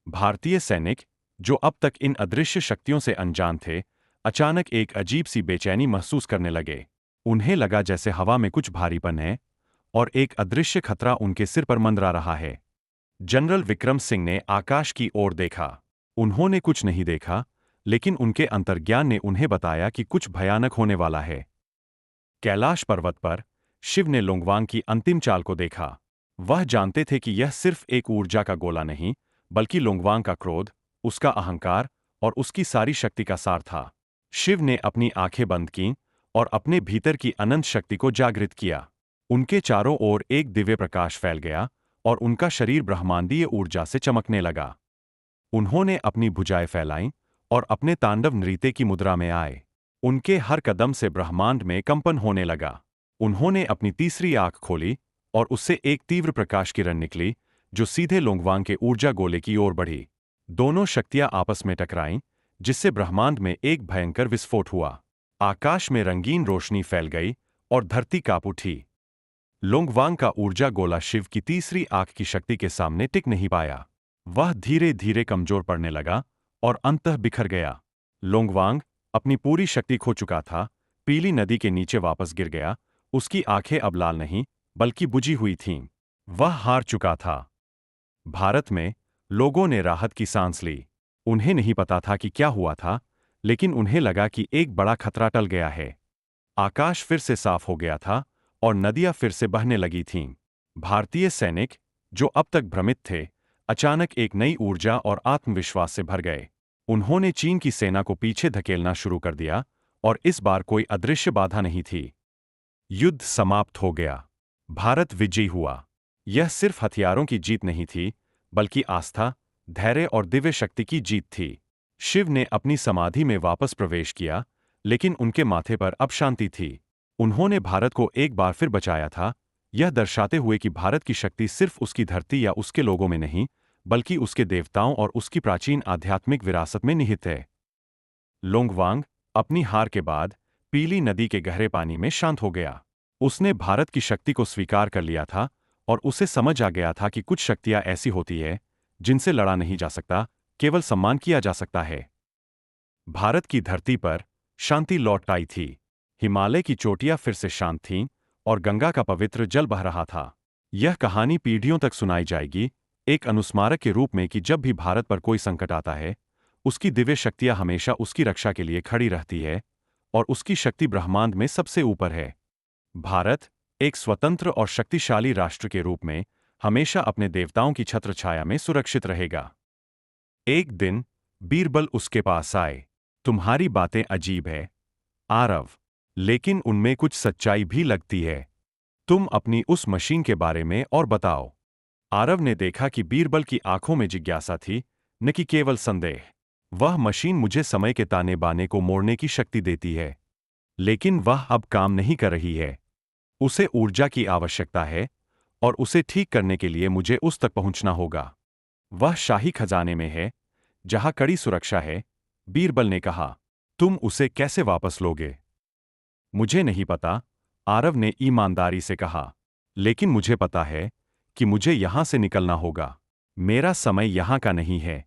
भारतीय सैनिक, जो अब तक इन अदृश्य शक्तियों से अनजान थे, अचानक एक अजीब सी बेचैनी महसूस करने लगे। उन्हें लगा जैसे हवा में कुछ भारीपन है और एक अदृश्य खतरा उनके सिर पर मंडरा रहा है। जनरल विक्रम सिंह ने आकाश की ओर देखा। उन्होंने कुछ नहीं देखा, लेकिन उनके अंतर्ज्ञान ने उन्हें बताया कि कुछ भयानक होने वाला है। कैलाश पर्वत पर शिव ने लोंगवांग की अंतिम चाल को देखा। वह जानते थे कि यह सिर्फ एक ऊर्जा का गोला नहीं, बल्कि लोंगवांग का क्रोध, उसका अहंकार और उसकी सारी शक्ति का सार था। शिव ने अपनी आंखें बंद कीं और अपने भीतर की अनंत शक्ति को जागृत किया। उनके चारों ओर एक दिव्य प्रकाश फैल गया और उनका शरीर ब्रह्मांडीय ऊर्जा से चमकने लगा। उन्होंने अपनी भुजाएं फैलाईं और अपने तांडव नृत्य की मुद्रा में आए। उनके हर कदम से ब्रह्मांड में कंपन होने लगा। उन्होंने अपनी तीसरी आंख खोली और उससे एक तीव्र प्रकाश किरण निकली, जो सीधे लोंगवांग के ऊर्जा गोले की ओर बढ़ी। दोनों शक्तियां आपस में टकराईं, जिससे ब्रह्मांड में एक भयंकर विस्फोट हुआ। आकाश में रंगीन रोशनी फैल गई और धरती कांप उठी। लोंगवांग का ऊर्जा गोला शिव की तीसरी आंख की शक्ति के सामने टिक नहीं पाया। वह धीरे धीरे कमजोर पड़ने लगा और अंततः बिखर गया। लोंगवांग अपनी पूरी शक्ति खो चुका था, पीली नदी के नीचे वापस गिर गया। उसकी आंखें अब लाल नहीं, बल्कि बुझी हुई थीं। वह हार चुका था। भारत में लोगों ने राहत की सांस ली। उन्हें नहीं पता था कि क्या हुआ था, लेकिन उन्हें लगा कि एक बड़ा खतरा टल गया है। आकाश फिर से साफ हो गया था और नदियां फिर से बहने लगी थीं। भारतीय सैनिक, जो अब तक भ्रमित थे, अचानक एक नई ऊर्जा और आत्मविश्वास से भर गए। उन्होंने चीन की सेना को पीछे धकेलना शुरू कर दिया और इस बार कोई अदृश्य बाधा नहीं थी। युद्ध समाप्त हो गया। भारत विजयी हुआ। यह सिर्फ हथियारों की जीत नहीं थी, बल्कि आस्था, धैर्य और दिव्य शक्ति की जीत थी। शिव ने अपनी समाधि में वापस प्रवेश किया, लेकिन उनके माथे पर अब शांति थी। उन्होंने भारत को एक बार फिर बचाया था, यह दर्शाते हुए कि भारत की शक्ति सिर्फ उसकी धरती या उसके लोगों में नहीं, बल्कि उसके देवताओं और उसकी प्राचीन आध्यात्मिक विरासत में निहित है। लोंगवांग अपनी हार के बाद पीली नदी के गहरे पानी में शांत हो गया। उसने भारत की शक्ति को स्वीकार कर लिया था और उसे समझ आ गया था कि कुछ शक्तियां ऐसी होती है जिनसे लड़ा नहीं जा सकता, केवल सम्मान किया जा सकता है। भारत की धरती पर शांति लौट आई थी। हिमालय की चोटियां फिर से शांत थीं और गंगा का पवित्र जल बह रहा था। यह कहानी पीढ़ियों तक सुनाई जाएगी, एक अनुस्मारक के रूप में कि जब भी भारत पर कोई संकट आता है, उसकी दिव्य शक्तियां हमेशा उसकी रक्षा के लिए खड़ी रहती है और उसकी शक्ति ब्रह्मांड में सबसे ऊपर है। भारत, एक स्वतंत्र और शक्तिशाली राष्ट्र के रूप में, हमेशा अपने देवताओं की छत्रछाया में सुरक्षित रहेगा। एक दिन बीरबल उसके पास आए। तुम्हारी बातें अजीब है, आरव, लेकिन उनमें कुछ सच्चाई भी लगती है। तुम अपनी उस मशीन के बारे में और बताओ। आरव ने देखा कि बीरबल की आंखों में जिज्ञासा थी, न कि केवल संदेह। वह मशीन मुझे समय के ताने बाने को मोड़ने की शक्ति देती है, लेकिन वह अब काम नहीं कर रही है। उसे ऊर्जा की आवश्यकता है और उसे ठीक करने के लिए मुझे उस तक पहुंचना होगा। वह शाही खजाने में है, जहां कड़ी सुरक्षा है, बीरबल ने कहा। तुम उसे कैसे वापस लोगे? मुझे नहीं पता, आरव ने ईमानदारी से कहा। लेकिन मुझे पता है कि मुझे यहां से निकलना होगा। मेरा समय यहां का नहीं है।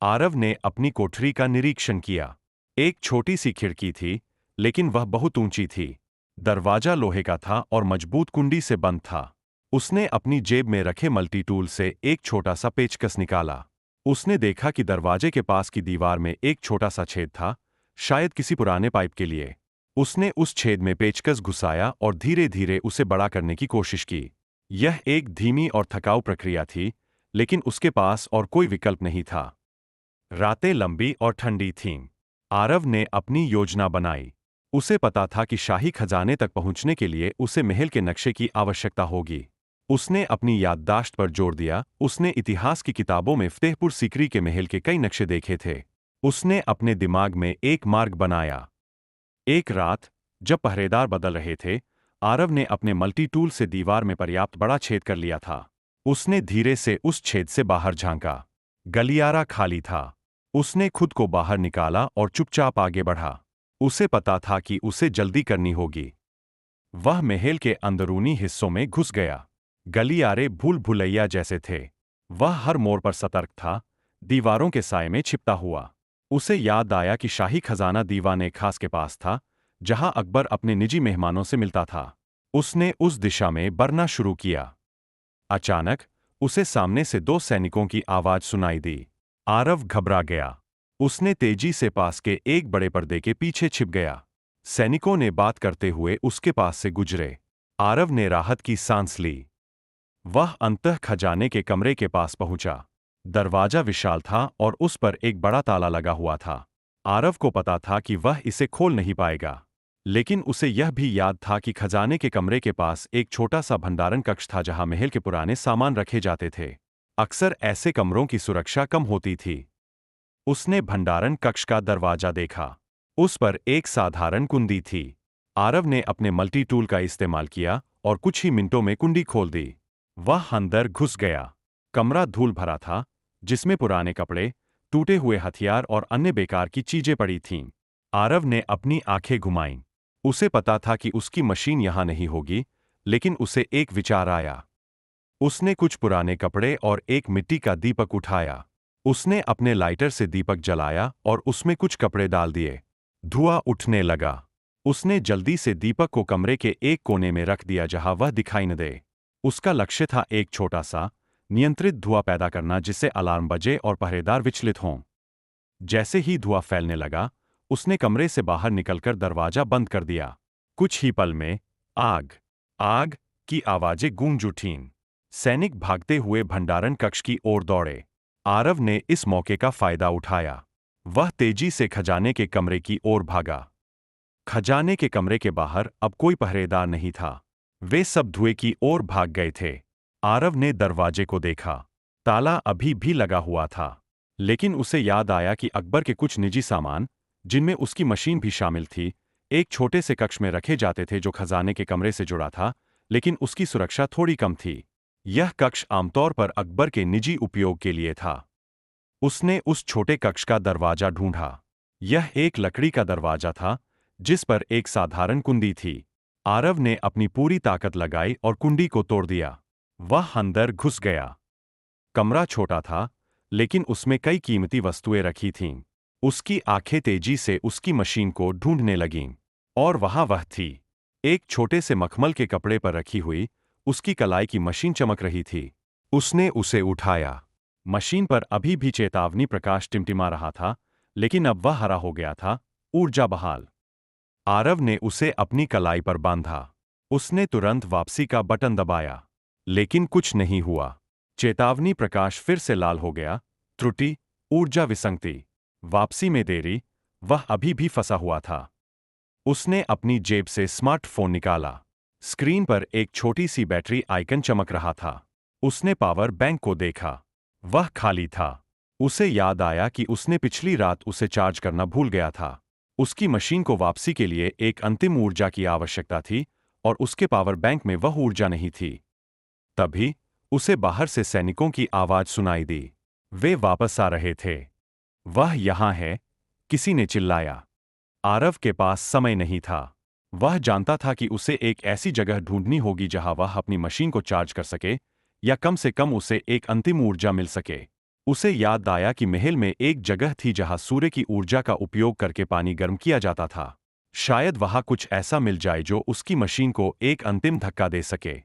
आरव ने अपनी कोठरी का निरीक्षण किया। एक छोटी सी खिड़की थी, लेकिन वह बहुत ऊंची थी। दरवाजा लोहे का था और मजबूत कुंडी से बंद था। उसने अपनी जेब में रखे मल्टी टूल से एक छोटा सा पेचकस निकाला। उसने देखा कि दरवाजे के पास की दीवार में एक छोटा सा छेद था, शायद किसी पुराने पाइप के लिए। उसने उस छेद में पेचकस घुसाया और धीरे धीरे उसे बड़ा करने की कोशिश की। यह एक धीमी और थकाऊ प्रक्रिया थी, लेकिन उसके पास और कोई विकल्प नहीं था। रातें लंबी और ठंडी थीं। आरव ने अपनी योजना बनाई। उसे पता था कि शाही खजाने तक पहुंचने के लिए उसे महल के नक्शे की आवश्यकता होगी। उसने अपनी याददाश्त पर जोर दिया। उसने इतिहास की किताबों में फतेहपुर सीकरी के महल के कई नक्शे देखे थे। उसने अपने दिमाग में एक मार्ग बनाया। एक रात, जब पहरेदार बदल रहे थे, आरव ने अपने मल्टी टूल से दीवार में पर्याप्त बड़ा छेद कर लिया था। उसने धीरे से उस छेद से बाहर झांका। गलियारा खाली था। उसने खुद को बाहर निकाला और चुपचाप आगे बढ़ा। उसे पता था कि उसे जल्दी करनी होगी। वह महल के अंदरूनी हिस्सों में घुस गया। गलियारे भूल भुलैया जैसे थे। वह हर मोड़ पर सतर्क था, दीवारों के साए में छिपता हुआ। उसे याद आया कि शाही खजाना दीवाने खास के पास था, जहां अकबर अपने निजी मेहमानों से मिलता था। उसने उस दिशा में बढ़ना शुरू किया। अचानक उसे सामने से दो सैनिकों की आवाज सुनाई दी। आरव घबरा गया। उसने तेजी से पास के एक बड़े पर्दे के पीछे छिप गया। सैनिकों ने बात करते हुए उसके पास से गुजरे। आरव ने राहत की सांस ली। वह अंतः खजाने के कमरे के पास पहुंचा। दरवाजा विशाल था और उस पर एक बड़ा ताला लगा हुआ था। आरव को पता था कि वह इसे खोल नहीं पाएगा, लेकिन उसे यह भी याद था कि खजाने के कमरे के पास एक छोटा सा भंडारण कक्ष था जहां महल के पुराने सामान रखे जाते थे। अक्सर ऐसे कमरों की सुरक्षा कम होती थी। उसने भंडारण कक्ष का दरवाजा देखा। उस पर एक साधारण कुंडी थी। आरव ने अपने मल्टी टूल का इस्तेमाल किया और कुछ ही मिनटों में कुंडी खोल दी। वह अंदर घुस गया। कमरा धूल भरा था, जिसमें पुराने कपड़े, टूटे हुए हथियार और अन्य बेकार की चीजें पड़ी थीं। आरव ने अपनी आंखें घुमाईं। उसे पता था कि उसकी मशीन यहां नहीं होगी, लेकिन उसे एक विचार आया। उसने कुछ पुराने कपड़े और एक मिट्टी का दीपक उठाया। उसने अपने लाइटर से दीपक जलाया और उसमें कुछ कपड़े डाल दिए। धुआं उठने लगा। उसने जल्दी से दीपक को कमरे के एक कोने में रख दिया जहां वह दिखाई न दे। उसका लक्ष्य था एक छोटा सा, नियंत्रित धुआं पैदा करना जिससे अलार्म बजे और पहरेदार विचलित हों। जैसे ही धुआं फैलने लगा, उसने कमरे से बाहर निकलकर दरवाजा बंद कर दिया। कुछ ही पल में आग आग की आवाजें गूंज उठीं। सैनिक भागते हुए भंडारण कक्ष की ओर दौड़े। आरव ने इस मौके का फायदा उठाया। वह तेजी से खजाने के कमरे की ओर भागा। खजाने के कमरे के बाहर अब कोई पहरेदार नहीं था। वे सब धुएं की ओर भाग गए थे। आरव ने दरवाजे को देखा। ताला अभी भी लगा हुआ था, लेकिन उसे याद आया कि अकबर के कुछ निजी सामान, जिनमें उसकी मशीन भी शामिल थी, एक छोटे से कक्ष में रखे जाते थे जो खजाने के कमरे से जुड़ा था, लेकिन उसकी सुरक्षा थोड़ी कम थी। यह कक्ष आमतौर पर अकबर के निजी उपयोग के लिए था। उसने उस छोटे कक्ष का दरवाजा ढूंढा। यह एक लकड़ी का दरवाजा था, जिस पर एक साधारण कुंडी थी। आरव ने अपनी पूरी ताकत लगाई और कुंडी को तोड़ दिया। वह अंदर घुस गया। कमरा छोटा था, लेकिन उसमें कई कीमती वस्तुएं रखी थीं। उसकी आंखें तेजी से उसकी मशीन को ढूंढने लगीं। और वहां वह थी। एक छोटे से मखमल के कपड़े पर रखी हुई, उसकी कलाई की मशीन चमक रही थी। उसने उसे उठाया। मशीन पर अभी भी चेतावनी प्रकाश टिमटिमा रहा था, लेकिन अब वह हरा हो गया था, ऊर्जा बहाल। आरव ने उसे अपनी कलाई पर बांधा। उसने तुरंत वापसी का बटन दबाया, लेकिन कुछ नहीं हुआ। चेतावनी प्रकाश फिर से लाल हो गया। त्रुटि, ऊर्जा विसंगति, वापसी में देरी। वह अभी भी फंसा हुआ था। उसने अपनी जेब से स्मार्टफोन निकाला। स्क्रीन पर एक छोटी सी बैटरी आइकन चमक रहा था। उसने पावर बैंक को देखा। वह खाली था। उसे याद आया कि उसने पिछली रात उसे चार्ज करना भूल गया था। उसकी मशीन को वापसी के लिए एक अंतिम ऊर्जा की आवश्यकता थी, और उसके पावर बैंक में वह ऊर्जा नहीं थी। तभी उसे बाहर से सैनिकों की आवाज सुनाई दी। वे वापस आ रहे थे। वह यहां है, किसी ने चिल्लाया। आरव के पास समय नहीं था। वह जानता था कि उसे एक ऐसी जगह ढूंढनी होगी जहां वह अपनी मशीन को चार्ज कर सके, या कम से कम उसे एक अंतिम ऊर्जा मिल सके। उसे याद आया कि महल में एक जगह थी जहां सूर्य की ऊर्जा का उपयोग करके पानी गर्म किया जाता था। शायद वहां कुछ ऐसा मिल जाए जो उसकी मशीन को एक अंतिम धक्का दे सके।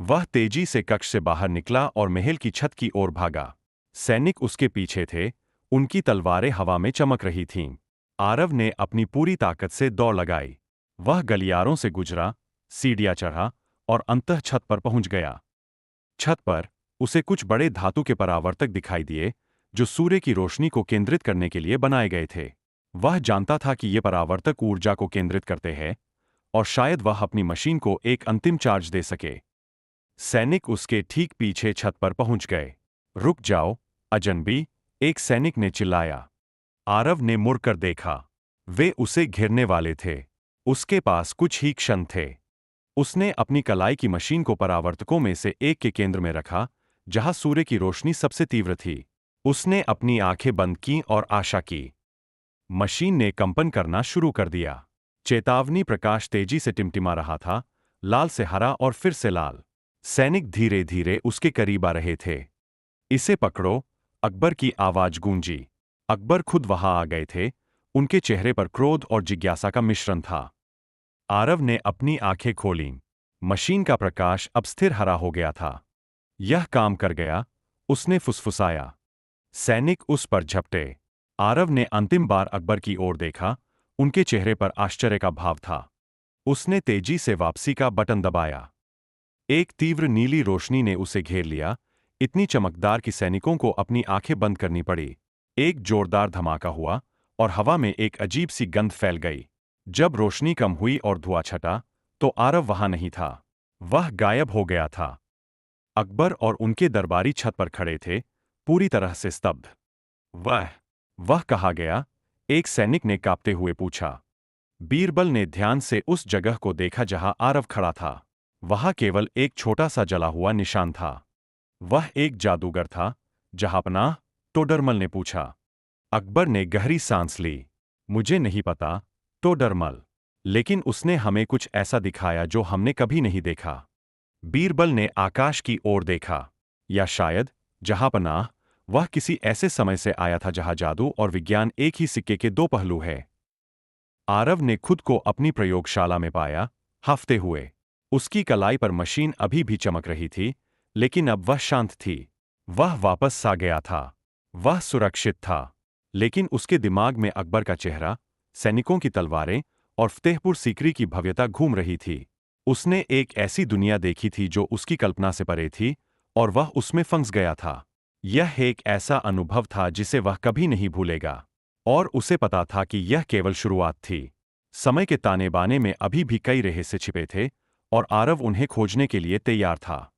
वह तेजी से कक्ष से बाहर निकला और महल की छत की ओर भागा। सैनिक उसके पीछे थे। उनकी तलवारें हवा में चमक रही थीं। आरव ने अपनी पूरी ताकत से दौड़ लगाई। वह गलियारों से गुजरा, सीढ़ियां चढ़ा और अंततः छत पर पहुंच गया। छत पर उसे कुछ बड़े धातु के परावर्तक दिखाई दिए, जो सूर्य की रोशनी को केंद्रित करने के लिए बनाए गए थे। वह जानता था कि ये परावर्तक ऊर्जा को केंद्रित करते हैं, और शायद वह अपनी मशीन को एक अंतिम चार्ज दे सके। सैनिक उसके ठीक पीछे छत पर पहुंच गए। रुक जाओ, अजनबी, एक सैनिक ने चिल्लाया। आरव ने मुड़कर देखा। वे उसे घेरने वाले थे। उसके पास कुछ ही क्षण थे। उसने अपनी कलाई की मशीन को परावर्तकों में से एक के केंद्र में रखा, जहां सूर्य की रोशनी सबसे तीव्र थी। उसने अपनी आंखें बंद कीं और आशा की। मशीन ने कंपन करना शुरू कर दिया। चेतावनी प्रकाश तेजी से टिमटिमा रहा था, लाल से हरा और फिर से लाल। सैनिक धीरे धीरे उसके करीब आ रहे थे। इसे पकड़ो, अकबर की आवाज गूंजी। अकबर खुद वहां आ गए थे। उनके चेहरे पर क्रोध और जिज्ञासा का मिश्रण था। आरव ने अपनी आंखें खोलीं। मशीन का प्रकाश अब स्थिर हरा हो गया था। यह काम कर गया, उसने फुसफुसाया। सैनिक उस पर झपटे। आरव ने अंतिम बार अकबर की ओर देखा। उनके चेहरे पर आश्चर्य का भाव था। उसने तेजी से वापसी का बटन दबाया। एक तीव्र नीली रोशनी ने उसे घेर लिया, इतनी चमकदार कि सैनिकों को अपनी आंखें बंद करनी पड़ी। एक जोरदार धमाका हुआ और हवा में एक अजीब सी गंध फैल गई। जब रोशनी कम हुई और धुआं छटा, तो आरव वहां नहीं था। वह गायब हो गया था। अकबर और उनके दरबारी छत पर खड़े थे, पूरी तरह से स्तब्ध। वह कहा गया? एक सैनिक ने कांपते हुए पूछा। बीरबल ने ध्यान से उस जगह को देखा जहां आरव खड़ा था। वहां केवल एक छोटा सा जला हुआ निशान था। वह एक जादूगर था, जहांपनाह? टोडरमल ने पूछा। अकबर ने गहरी सांस ली। मुझे नहीं पता, टोडरमल। लेकिन उसने हमें कुछ ऐसा दिखाया जो हमने कभी नहीं देखा। बीरबल ने आकाश की ओर देखा। या शायद, जहांपनाह, वह किसी ऐसे समय से आया था जहां जादू और विज्ञान एक ही सिक्के के दो पहलू हैं। आरव ने खुद को अपनी प्रयोगशाला में पाया, हांफते हुए। उसकी कलाई पर मशीन अभी भी चमक रही थी, लेकिन अब वह शांत थी। वह वापस सा गया था। वह सुरक्षित था। लेकिन उसके दिमाग में अकबर का चेहरा, सैनिकों की तलवारें और फतेहपुर सीकरी की भव्यता घूम रही थी। उसने एक ऐसी दुनिया देखी थी जो उसकी कल्पना से परे थी, और वह उसमें फंस गया था। यह एक ऐसा अनुभव था जिसे वह कभी नहीं भूलेगा। और उसे पता था कि यह केवल शुरुआत थी। समय के ताने बाने में अभी भी कई रहस्य छिपे थे, और आरव उन्हें खोजने के लिए तैयार था।